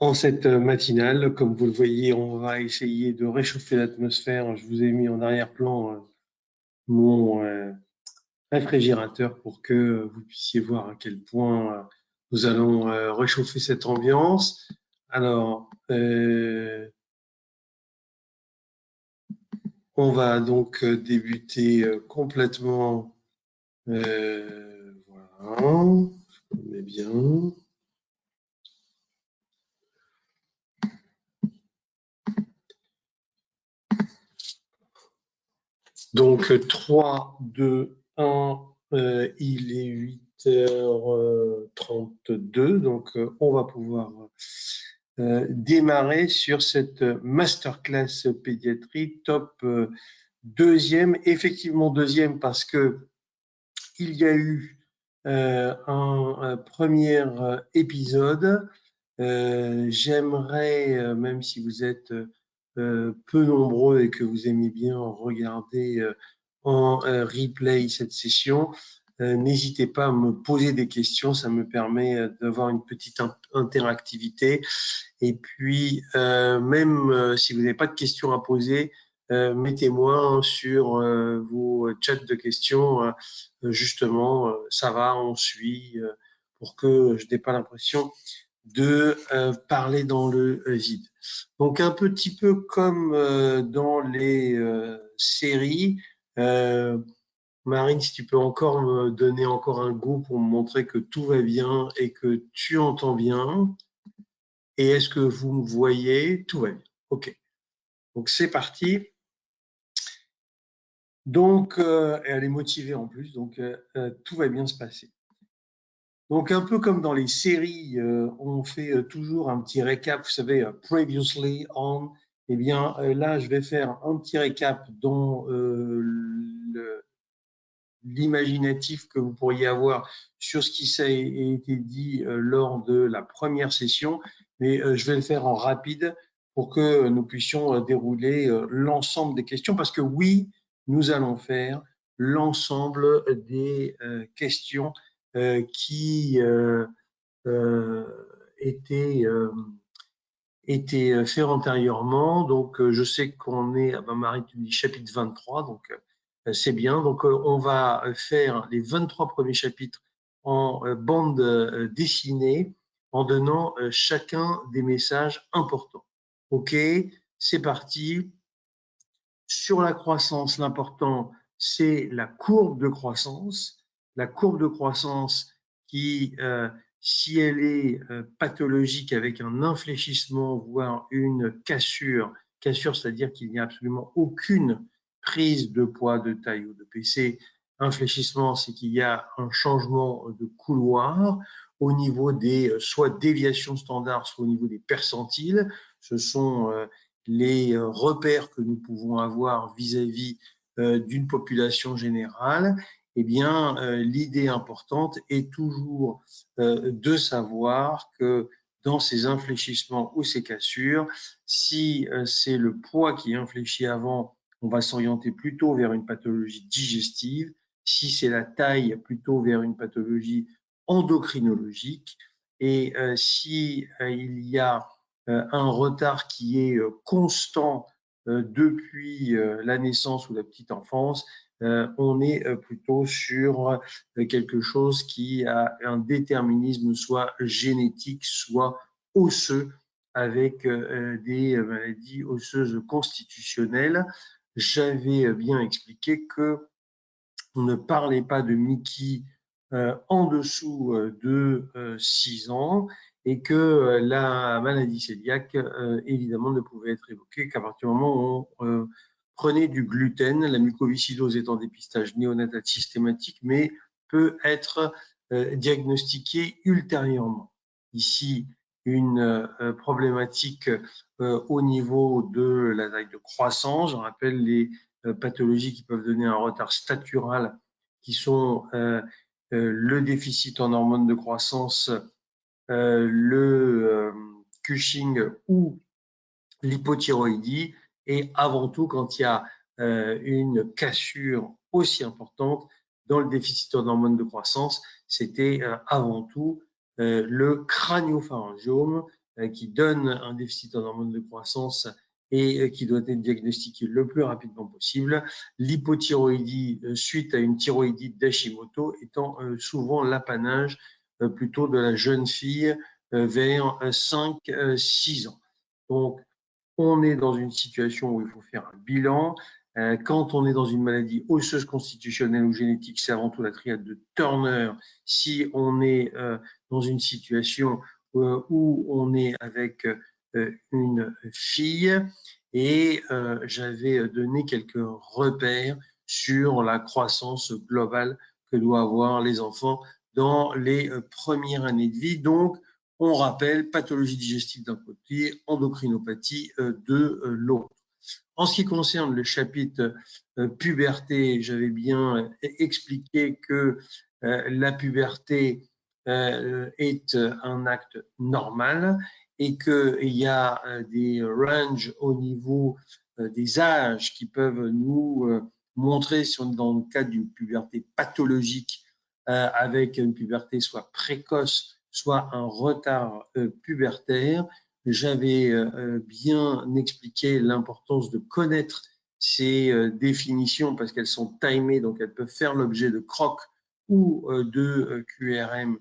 En cette matinale, comme vous le voyez, on va essayer de réchauffer l'atmosphère. Je vous ai mis en arrière-plan mon réfrigérateur pour que vous puissiez voir à quel point nous allons réchauffer cette ambiance. Alors, on va donc débuter complètement. Voilà, je mets bien. Donc 3, 2, 1, il est 8h32, donc on va pouvoir démarrer sur cette masterclass pédiatrie top deuxième, effectivement deuxième parce que il y a eu un premier épisode. J'aimerais, même si vous êtes peu nombreux et que vous aimez bien regarder en replay cette session, n'hésitez pas à me poser des questions, ça me permet d'avoir une petite interactivité. Et puis, même si vous n'avez pas de questions à poser, mettez-moi sur vos chats de questions, justement, ça va, on suit, pour que je n'ai pas l'impression de parler dans le vide. Donc un petit peu comme dans les séries, Marine, si tu peux encore me donner encore un goût pour me montrer que tout va bien et que tu entends bien. Et est-ce que vous me voyez? Tout va bien. OK. Donc c'est parti. Donc, elle est motivée en plus, donc tout va bien se passer. Donc, un peu comme dans les séries, on fait toujours un petit récap, vous savez, previously on. Eh bien, là, je vais faire un petit récap dans l'imaginatif que vous pourriez avoir sur ce qui a été dit lors de la première session, mais je vais le faire en rapide pour que nous puissions dérouler l'ensemble des questions, parce que oui, nous allons faire l'ensemble des questions qui étaient fait antérieurement. Donc, je sais qu'on est, Marie, tu dis chapitre 23, donc c'est bien. Donc, on va faire les 23 premiers chapitres en bande dessinée en donnant chacun des messages importants. OK, c'est parti. Sur la croissance, l'important, c'est la courbe de croissance. La courbe de croissance qui, si elle est pathologique avec un infléchissement, voire une cassure, c'est-à-dire qu'il n'y a absolument aucune prise de poids, de taille ou de PC. Infléchissement, c'est qu'il y a un changement de couloir au niveau des soit déviations standards, soit au niveau des percentiles. Ce sont les repères que nous pouvons avoir vis-à-vis d'une population générale. Eh bien, l'idée importante est toujours de savoir que dans ces infléchissements ou ces cassures, si c'est le poids qui est infléchi avant, on va s'orienter plutôt vers une pathologie digestive. Si c'est la taille, plutôt vers une pathologie endocrinologique. Et si il y a un retard qui est constant depuis la naissance ou la petite enfance, on est plutôt sur quelque chose qui a un déterminisme soit génétique, soit osseux, avec des maladies osseuses constitutionnelles. J'avais bien expliqué que on ne parlait pas de Mickey en dessous de 6 ans et que la maladie cœliaque, évidemment, ne pouvait être évoquée qu'à partir du moment où on prenait du gluten, la mucoviscidose étant dépistage néonatal systématique, mais peut être diagnostiquée ultérieurement. Ici, une problématique au niveau de la taille de croissance. Je rappelle les pathologies qui peuvent donner un retard statural, qui sont le déficit en hormones de croissance, le Cushing ou l'hypothyroïdie, et avant tout quand il y a une cassure aussi importante dans le déficit en hormones de croissance, c'était avant tout le craniopharyngiome, qui donne un déficit en hormones de croissance et qui doit être diagnostiqué le plus rapidement possible. L'hypothyroïdie suite à une thyroïdite d'Hashimoto étant souvent l'apanage plutôt de la jeune fille vers 5-6 ans. Donc, on est dans une situation où il faut faire un bilan. Quand on est dans une maladie osseuse constitutionnelle ou génétique, c'est avant tout la triade de Turner. Si on est dans une situation où on est avec une fille, et j'avais donné quelques repères sur la croissance globale que doivent avoir les enfants dans les premières années de vie. Donc, on rappelle pathologie digestive d'un côté, endocrinopathie de l'autre. En ce qui concerne le chapitre puberté, j'avais bien expliqué que la puberté est un acte normal et qu'il y a des ranges au niveau des âges qui peuvent nous montrer si on est dans le cadre d'une puberté pathologique avec une puberté soit précoce, soit un retard pubertaire. J'avais bien expliqué l'importance de connaître ces définitions parce qu'elles sont timées, donc elles peuvent faire l'objet de CROC ou de QRM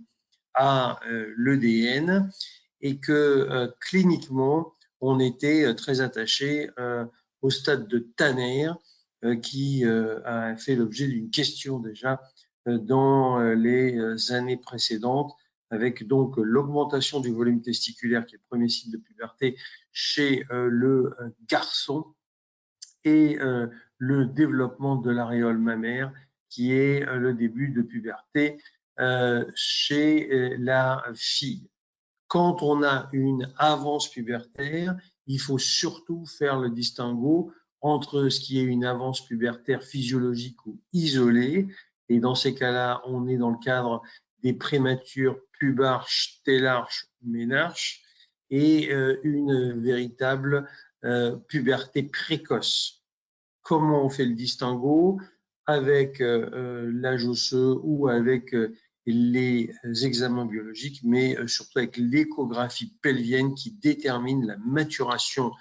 à l'EDN, et que cliniquement, on était très attaché au stade de Tanner qui a fait l'objet d'une question déjà dans les années précédentes, avec donc l'augmentation du volume testiculaire qui est le premier signe de puberté chez le garçon, et le développement de l'aréole mammaire qui est le début de puberté chez la fille. Quand on a une avance pubertaire, il faut surtout faire le distinguo entre ce qui est une avance pubertaire physiologique ou isolée, et dans ces cas-là, on est dans le cadre des prématures pubarches, télarches, ménarches, et une véritable puberté précoce. Comment on fait le distinguo? Avec l'âge osseux ou avec les examens biologiques, mais surtout avec l'échographie pelvienne qui détermine la maturation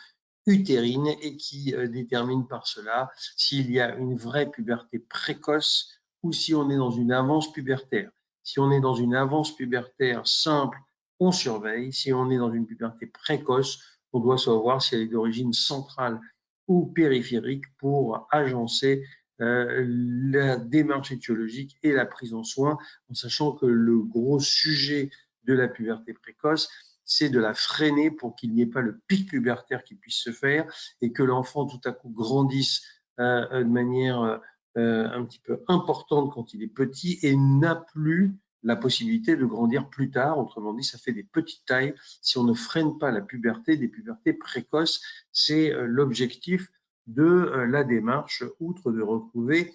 utérine et qui détermine par cela s'il y a une vraie puberté précoce ou si on est dans une avance pubertaire. Si on est dans une avance pubertaire simple, on surveille. Si on est dans une puberté précoce, on doit savoir si elle est d'origine centrale ou périphérique pour agencer la démarche étiologique et la prise en soin, en sachant que le gros sujet de la puberté précoce, c'est de la freiner pour qu'il n'y ait pas le pic pubertaire qui puisse se faire et que l'enfant tout à coup grandisse de manière un petit peu importante quand il est petit et n'a plus la possibilité de grandir plus tard. Autrement dit, ça fait des petites tailles. Si on ne freine pas la puberté, des pubertés précoces, c'est l'objectif de la démarche, outre de retrouver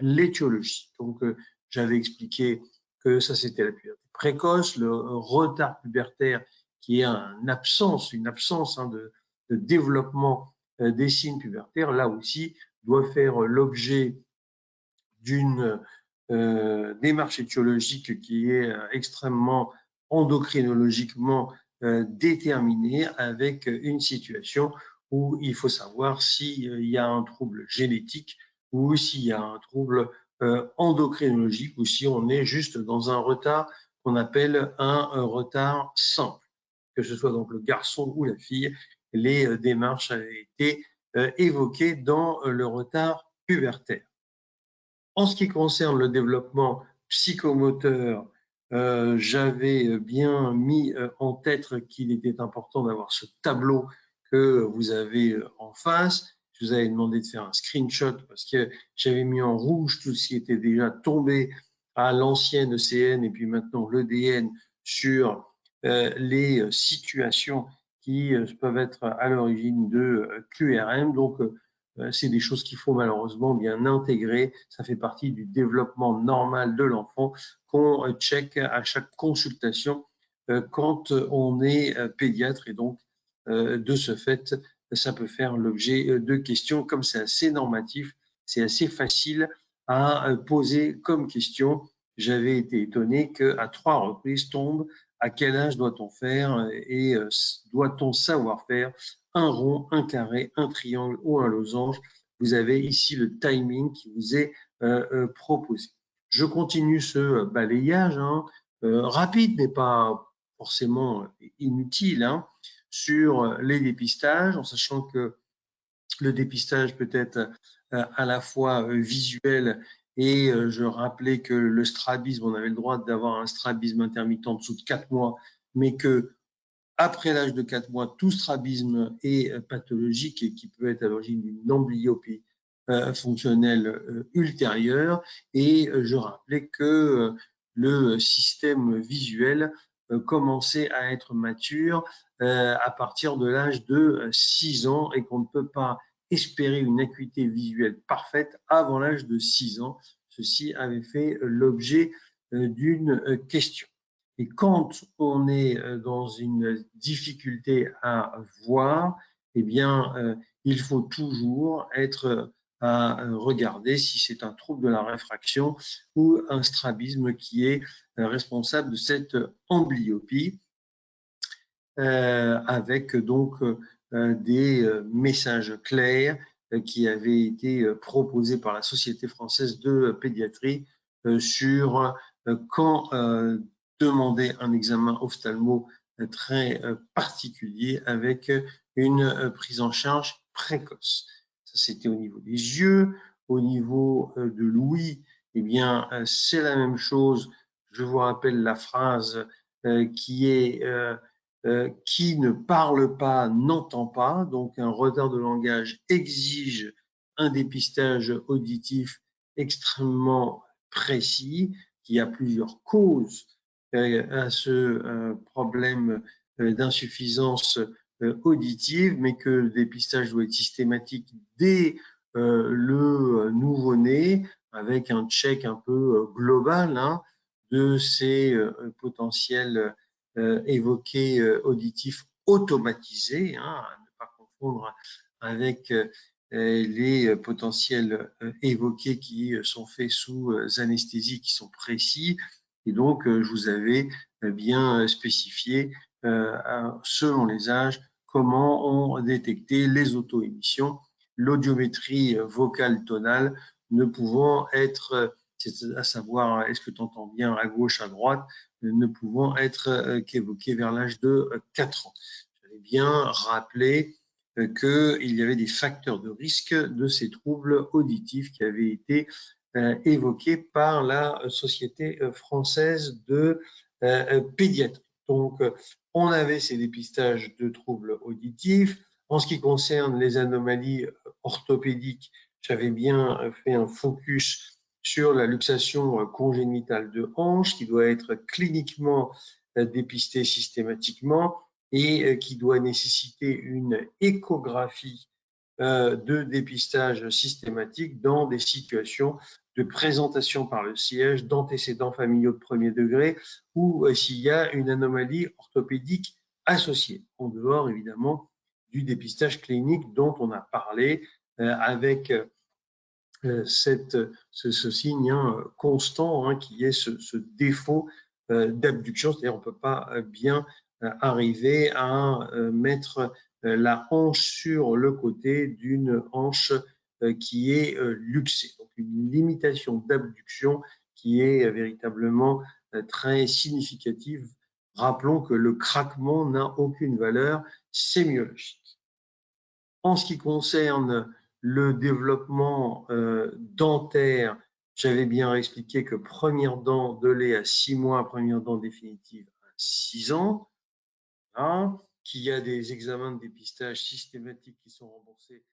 l'étiologie. Donc, j'avais expliqué que ça, c'était la puberté précoce, le retard pubertaire qui est une absence de développement des signes pubertaires, là aussi, doit faire l'objet d'une démarche étiologique qui est extrêmement endocrinologiquement déterminée, avec une situation où il faut savoir s'il y a un trouble génétique ou s'il y a un trouble endocrinologique ou si on est juste dans un retard qu'on appelle un retard simple. Que ce soit donc le garçon ou la fille, les démarches avaient été évoquées dans le retard pubertaire. En ce qui concerne le développement psychomoteur, j'avais bien mis en tête qu'il était important d'avoir ce tableau que vous avez en face. Je vous avais demandé de faire un screenshot parce que j'avais mis en rouge tout ce qui était déjà tombé à l'ancienne ECN et puis maintenant l'EDN sur les situations qui peuvent être à l'origine de QRM. Donc, c'est des choses qu'il faut malheureusement bien intégrer. Ça fait partie du développement normal de l'enfant qu'on check à chaque consultation quand on est pédiatre. Et donc, de ce fait, ça peut faire l'objet de questions. Comme c'est assez normatif, c'est assez facile à poser comme question. J'avais été étonné qu'à 3 reprises tombe à quel âge doit-on faire et doit-on savoir faire un rond, un carré, un triangle ou un losange. Vous avez ici le timing qui vous est proposé. Je continue ce balayage, rapide mais pas forcément inutile, sur les dépistages, en sachant que le dépistage peut être à la fois visuel et je rappelais que le strabisme, on avait le droit d'avoir un strabisme intermittent en dessous de 4 mois, mais que après l'âge de 4 mois, tout strabisme est pathologique et qui peut être à l'origine d'une amblyopie fonctionnelle ultérieure. Et je rappelais que le système visuel commençait à être mature à partir de l'âge de 6 ans et qu'on ne peut pas espérer une acuité visuelle parfaite avant l'âge de 6 ans. Ceci avait fait l'objet d'une question. Et quand on est dans une difficulté à voir, eh bien, il faut toujours être à regarder si c'est un trouble de la réfraction ou un strabisme qui est responsable de cette amblyopie, avec donc des messages clairs qui avaient été proposés par la Société française de pédiatrie sur quand demander un examen ophtalmo très particulier avec une prise en charge précoce. Ça, c'était au niveau des yeux. Au niveau de l'ouïe, eh bien, c'est la même chose. Je vous rappelle la phrase qui est qui ne parle pas n'entend pas. Donc, un retard de langage exige un dépistage auditif extrêmement précis, qui a plusieurs causes à ce problème d'insuffisance auditive, mais que le dépistage doit être systématique dès le nouveau-né, avec un check un peu global de ces potentiels évoqués auditifs automatisés, à ne pas confondre avec les potentiels évoqués qui sont faits sous anesthésie, qui sont précis. Et donc, je vous avais bien spécifié, selon les âges, comment on détectait les auto-émissions, l'audiométrie vocale tonale ne pouvant être, à savoir, est-ce que tu entends bien à gauche, à droite, ne pouvant être qu'évoquée vers l'âge de 4 ans. J'avais bien rappelé qu'il y avait des facteurs de risque de ces troubles auditifs qui avaient été évoqués par la Société française de pédiatrie. Donc, on avait ces dépistages de troubles auditifs. En ce qui concerne les anomalies orthopédiques, j'avais bien fait un focus sur la luxation congénitale de hanche qui doit être cliniquement dépistée systématiquement et qui doit nécessiter une échographie de dépistage systématique dans des situations de présentation par le siège d'antécédents familiaux de premier degré ou s'il y a une anomalie orthopédique associée, en dehors évidemment du dépistage clinique dont on a parlé avec ce signe constant qui est ce défaut d'abduction, c'est-à-dire on ne peut pas bien arriver à mettre la hanche sur le côté d'une hanche qui est luxée. Donc une limitation d'abduction qui est véritablement très significative. Rappelons que le craquement n'a aucune valeur sémiologique. En ce qui concerne le développement dentaire, j'avais bien expliqué que première dent de lait à 6 mois, première dent définitive à 6 ans, qu'il y a des examens de dépistage systématiques qui sont remboursés